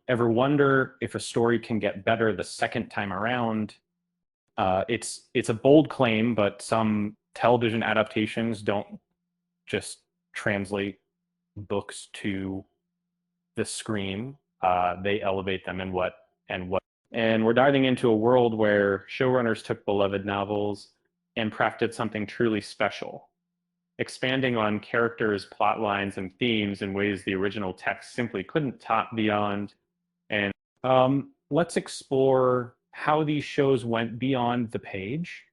Ever wonder if a story can get better the second time around? It's a bold claim, but some television adaptations don't just translate books to the screen. They elevate them in and we're diving into a world where showrunners took beloved novels and crafted something truly special, expanding on characters, plot lines, and themes in ways the original text simply couldn't top beyond. And let's explore how these shows went beyond the page.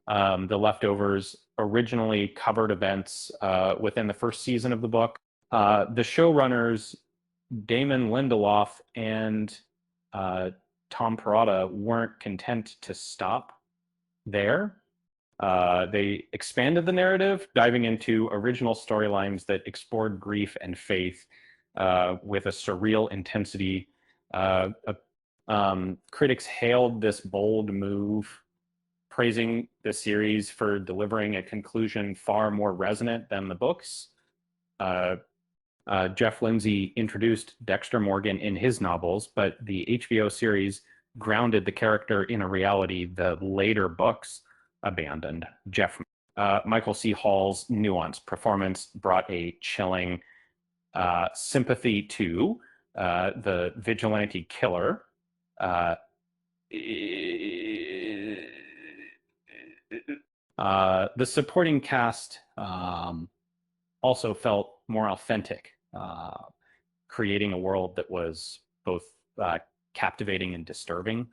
The Leftovers originally covered events within the first season of the book. The showrunners, Damon Lindelof and Tom Perrotta, weren't content to stop there. They expanded the narrative, diving into original storylines that explored grief and faith with a surreal intensity. Critics hailed this bold move, praising the series for delivering a conclusion far more resonant than the books. Jeff Lindsay introduced Dexter Morgan in his novels, but the HBO series grounded the character in a reality the later books abandoned. Michael C. Hall's nuanced performance brought a chilling sympathy to the vigilante killer. The supporting cast also felt more authentic, creating a world that was both captivating and disturbing.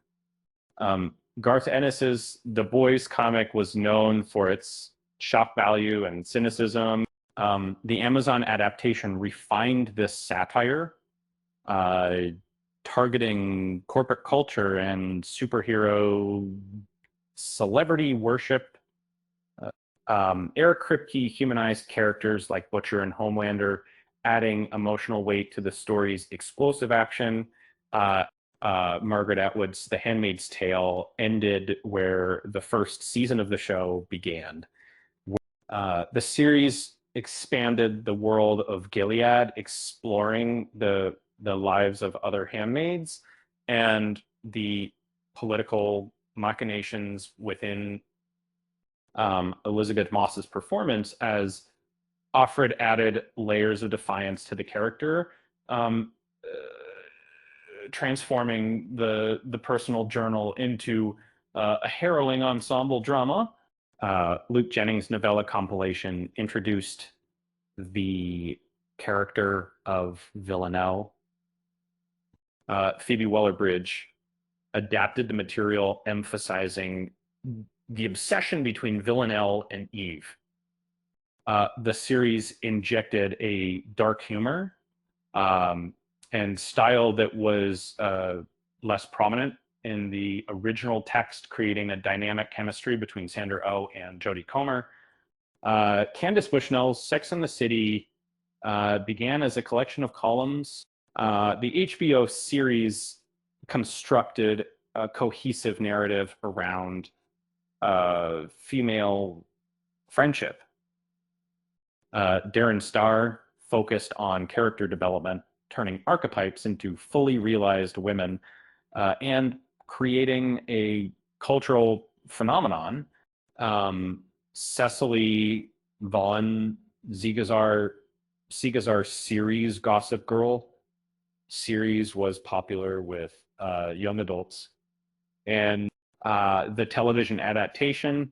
Garth Ennis's The Boys comic was known for its shock value and cynicism. The Amazon adaptation refined this satire, targeting corporate culture and superhero celebrity worship. Eric Kripke humanized characters like Butcher and Homelander, adding emotional weight to the story's explosive action. Margaret Atwood's The Handmaid's Tale ended where the first season of the show began. The series expanded the world of Gilead, exploring the lives of other handmaids and the political machinations within Elizabeth Moss's performance, as Offred added layers of defiance to the character, transforming the personal journal into a harrowing ensemble drama. Luke Jennings' novella compilation introduced the character of Villanelle. Phoebe Waller-Bridge adapted the material, emphasizing the obsession between Villanelle and Eve. The series injected a dark humor and style that was less prominent in the original text, creating a dynamic chemistry between Sandra Oh and Jodie Comer. Candace Bushnell's Sex and the City began as a collection of columns. The HBO series constructed a cohesive narrative around female friendship. Darren Star focused on character development, turning archetypes into fully realized women, and creating a cultural phenomenon. Cecily Vaughn Seegazar series Gossip Girl series was popular with young adults, and the television adaptation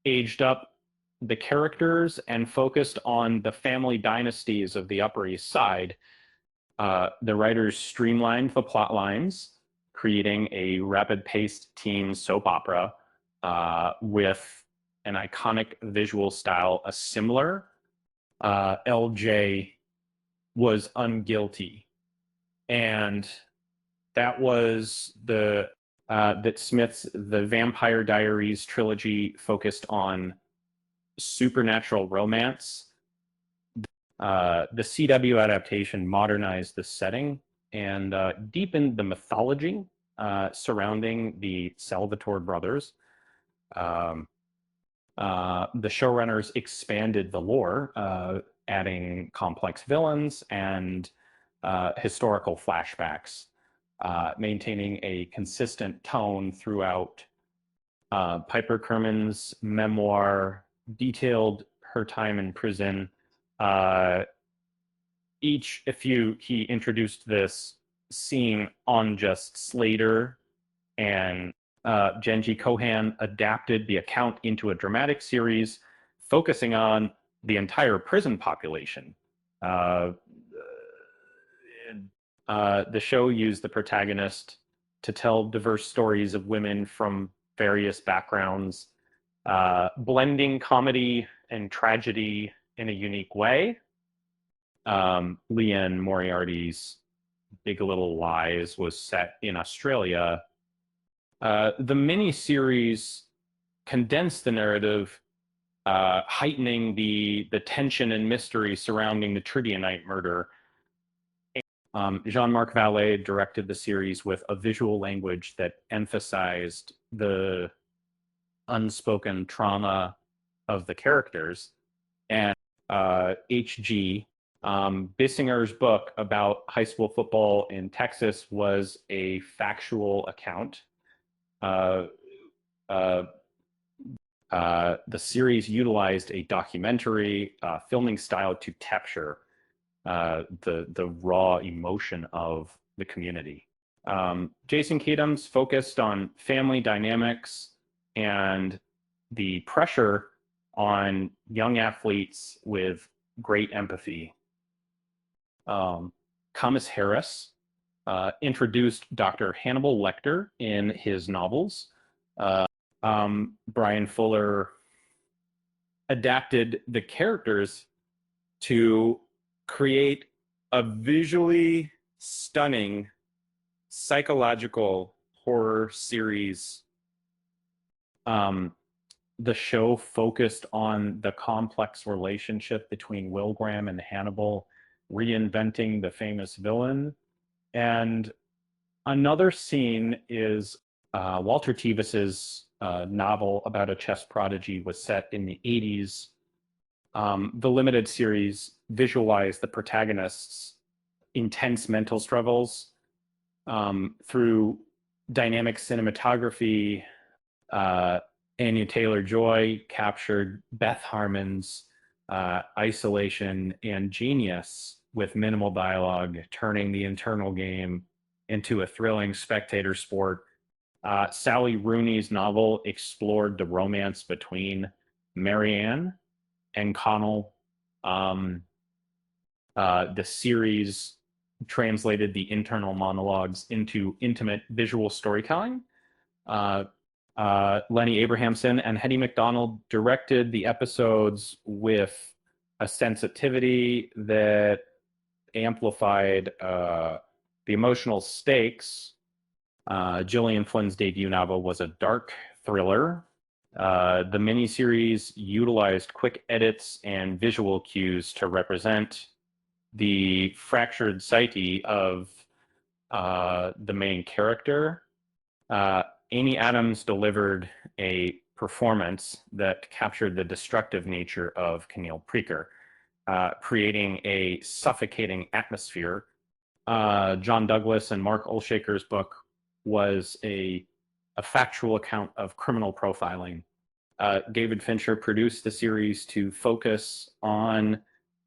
aged up the characters and focused on the family dynasties of the Upper East Side. The writers streamlined the plot lines, creating a rapid-paced teen soap opera with an iconic visual style. A similar LJ was Unguilty, and that was that Smith's The Vampire Diaries trilogy focused on supernatural romance. The CW adaptation modernized the setting and deepened the mythology surrounding the Salvatore brothers. The showrunners expanded the lore, adding complex villains and historical flashbacks, maintaining a consistent tone throughout. Piper Kerman's memoir detailed her time in prison. Uh, he introduced this scene on just Slater, and Genji Kohan adapted the account into a dramatic series focusing on the entire prison population. Uh, the show used the protagonist to tell diverse stories of women from various backgrounds, blending comedy and tragedy in a unique way. Leanne Moriarty's Big Little Lies was set in Australia. The miniseries condensed the narrative, heightening the tension and mystery surrounding the Tritianite murder. Jean-Marc Vallée directed the series with a visual language that emphasized the unspoken trauma of the characters. And H.G. Bissinger's book about high school football in Texas was a factual account. The series utilized a documentary filming style to capture the raw emotion of the community. Jason Katims focused on family dynamics and the pressure on young athletes with great empathy. Thomas Harris introduced Dr. Hannibal Lecter in his novels. Brian Fuller adapted the characters to create a visually stunning psychological horror series. The show focused on the complex relationship between Will Graham and Hannibal, reinventing the famous villain. And another scene is Walter Tevis's novel about a chess prodigy was set in the 80s. The limited series visualized the protagonist's intense mental struggles through dynamic cinematography. Anya Taylor-Joy captured Beth Harmon's isolation and genius with minimal dialogue, turning the internal game into a thrilling spectator sport. Sally Rooney's novel explored the romance between Marianne and Connell. The series translated the internal monologues into intimate visual storytelling. Lenny Abrahamson and Hetty McDonald directed the episodes with a sensitivity that amplified the emotional stakes. Gillian Flynn's debut novel was a dark thriller. The miniseries utilized quick edits and visual cues to represent the fractured psyche of the main character. Amy Adams delivered a performance that captured the destructive nature of Camille Preaker, creating a suffocating atmosphere. John Douglas and Mark Olshaker's book was a factual account of criminal profiling. David Fincher produced the series to focus on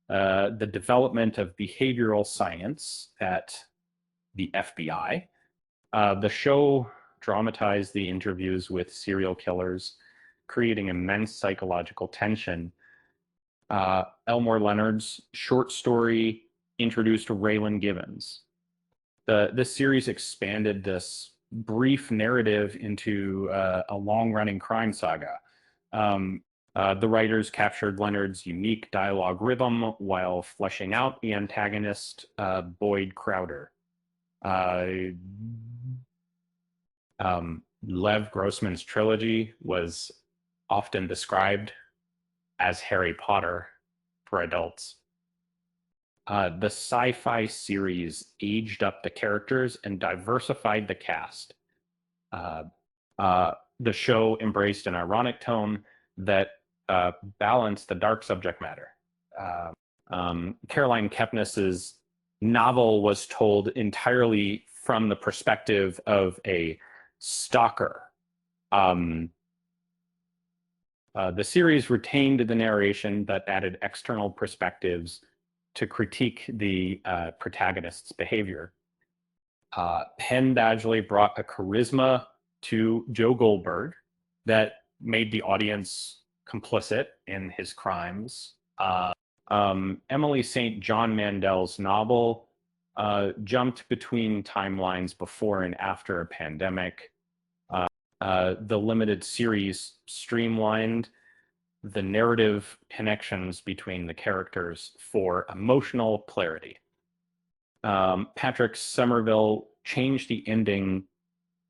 the development of behavioral science at the FBI. The show dramatized the interviews with serial killers, creating immense psychological tension. Elmore Leonard's short story introduced Raylan Givens. This series expanded this brief narrative into a long-running crime saga. The writers captured Leonard's unique dialogue rhythm while fleshing out the antagonist, Boyd Crowder. Lev Grossman's trilogy was often described as Harry Potter for adults. The sci-fi series aged up the characters and diversified the cast. The show embraced an ironic tone that balanced the dark subject matter. Caroline Kepnes's novel was told entirely from the perspective of a stalker. The series retained the narration but added external perspectives to critique the protagonist's behavior. Penn Badgley brought a charisma to Joe Goldberg that made the audience complicit in his crimes. Emily St. John Mandel's novel jumped between timelines before and after a pandemic. The limited series streamlined the narrative connections between the characters for emotional clarity. Patrick Somerville changed the ending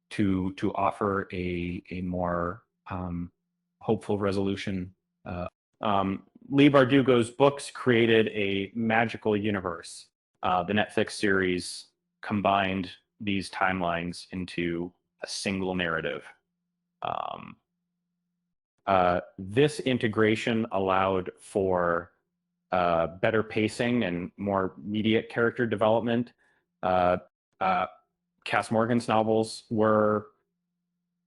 to offer a more hopeful resolution. Leigh Bardugo's books created a magical universe. The Netflix series combined these timelines into a single narrative. This integration allowed for better pacing and more immediate character development. Cass Morgan's novels were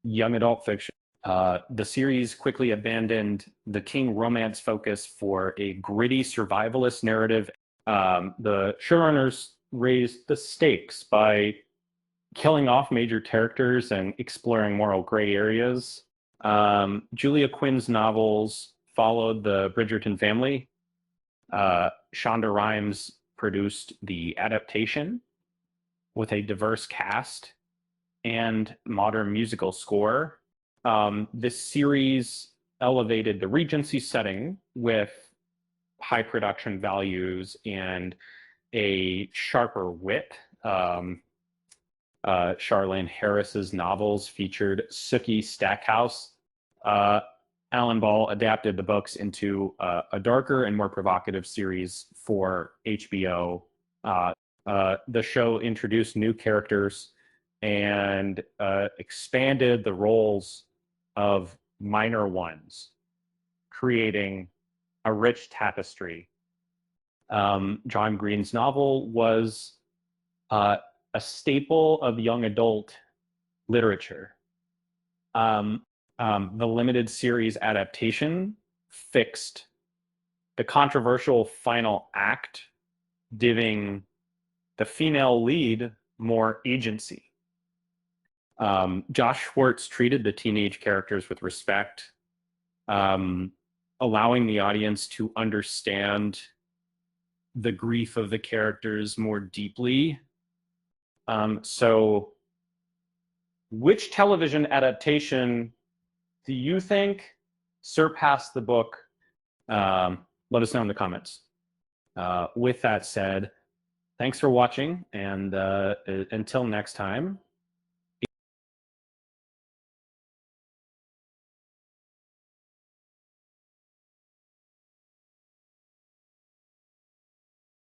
young adult fiction. The series quickly abandoned the teen romance focus for a gritty survivalist narrative. The showrunners raised the stakes by killing off major characters and exploring moral gray areas. Julia Quinn's novels followed the Bridgerton family. Shonda Rhimes produced the adaptation with a diverse cast and modern musical score. This series elevated the Regency setting with high production values and a sharper wit. Charlaine Harris's novels featured Sookie Stackhouse. Alan Ball adapted the books into a darker and more provocative series for HBO. The show introduced new characters and expanded the roles of minor ones, creating a rich tapestry. John Green's novel was a staple of young adult literature. The limited series adaptation fixed the controversial final act, giving the female lead more agency. Josh Schwartz treated the teenage characters with respect, allowing the audience to understand the grief of the characters more deeply. So, which television adaptation do you think surpassed the book? Let us know in the comments. With that said, thanks for watching, and until next time,